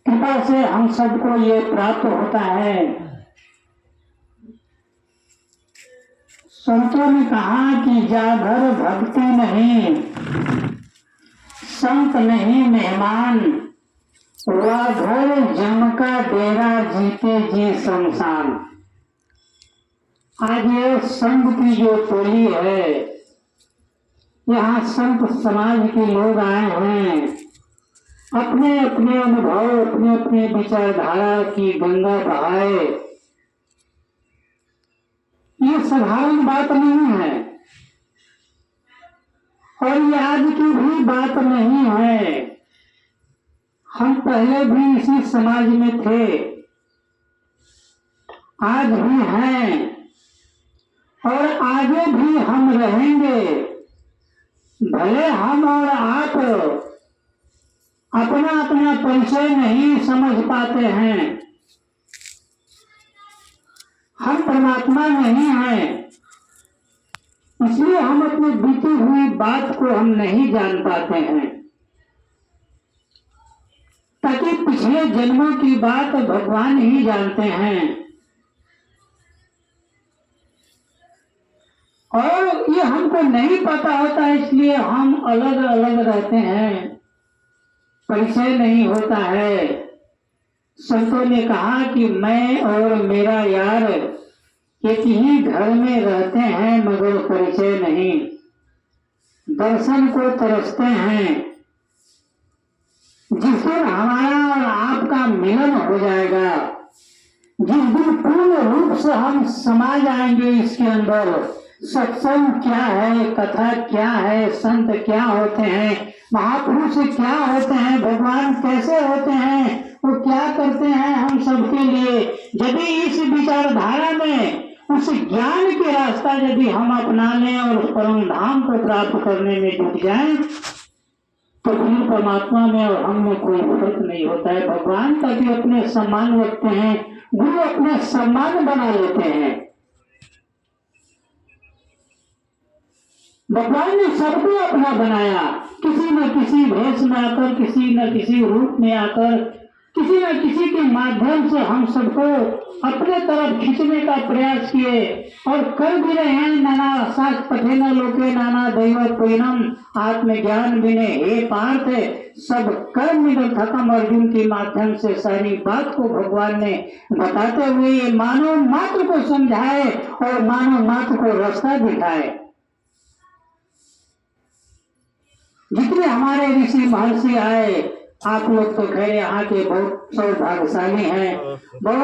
कृपा से हम सबको ये प्राप्त होता है। संतों ने कहा कि जागर भक्ति नहीं, संत नहीं मेहमान, वह घर जम का डेरा जीते जी शमशान। आज ये संत की जो टोली है, यहाँ संत समाज के लोग आए हैं, अपने अपने अनुभव, अपने अपने विचारधारा की गंगा बहाए। ये साधारण बात नहीं है और ये आज की भी बात नहीं है। हम पहले भी इसी समाज में थे, आज भी हैं और आगे भी हम रहेंगे। भले हम और आप अपना अपना परिचय नहीं समझ पाते हैं, हम परमात्मा नहीं हैं, इसलिए हम अपनी बीती हुई बात को हम नहीं जान पाते हैं, ताकि पिछले जन्मों की बात भगवान ही जानते हैं। और ये हमको नहीं पता होता, इसलिए हम अलग अलग रहते हैं, परिचय नहीं होता है। संतों ने कहा कि मैं और मेरा यार एक ही घर में रहते हैं, मगर परिचय नहीं, दर्शन को तरसते हैं। जिस दिन हमारा और आपका मिलन हो जाएगा, जिस दिन पूर्ण रूप से हम समा जाएंगे इसके अंदर, सत्संग क्या है, कथा क्या है, संत क्या होते हैं, महापुरुष क्या होते हैं, भगवान कैसे होते हैं, वो क्या करते हैं हम सबके लिए, यदि इस विचारधारा में उस ज्ञान के रास्ता यदि हम अपना लें और उस परम धाम को प्राप्त करने में जुट जाएं, तो फिर परमात्मा में और हम में कोई फर्क नहीं होता है। भगवान का भी अपने सम्मान रखते हैं, गुरु अपने सम्मान बना लेते हैं। भगवान ने सबको अपना बनाया, किसी न किसी भेष में आकर, किसी न किसी रूप में आकर, किसी न किसी के माध्यम से हम सबको अपने तरफ खींचने का प्रयास किए और कर भी रहे हैं। नाना शास्त्र पठेन लोके नाना दैव प्रेनम आत्मज्ञान विने हे पार्थ, सब कर्म निरर्थकम अर्जुन के माध्यम से सारी बात को भगवान ने बताते हुए ये मानव मात्र को समझाए और मानव मात्र को रास्ता दिखाए। जितने हमारे ऋषि महर्षि आए, आप लोग तो खैर यहाँ के बहुत सौभाग्यशाली हैं, बहुत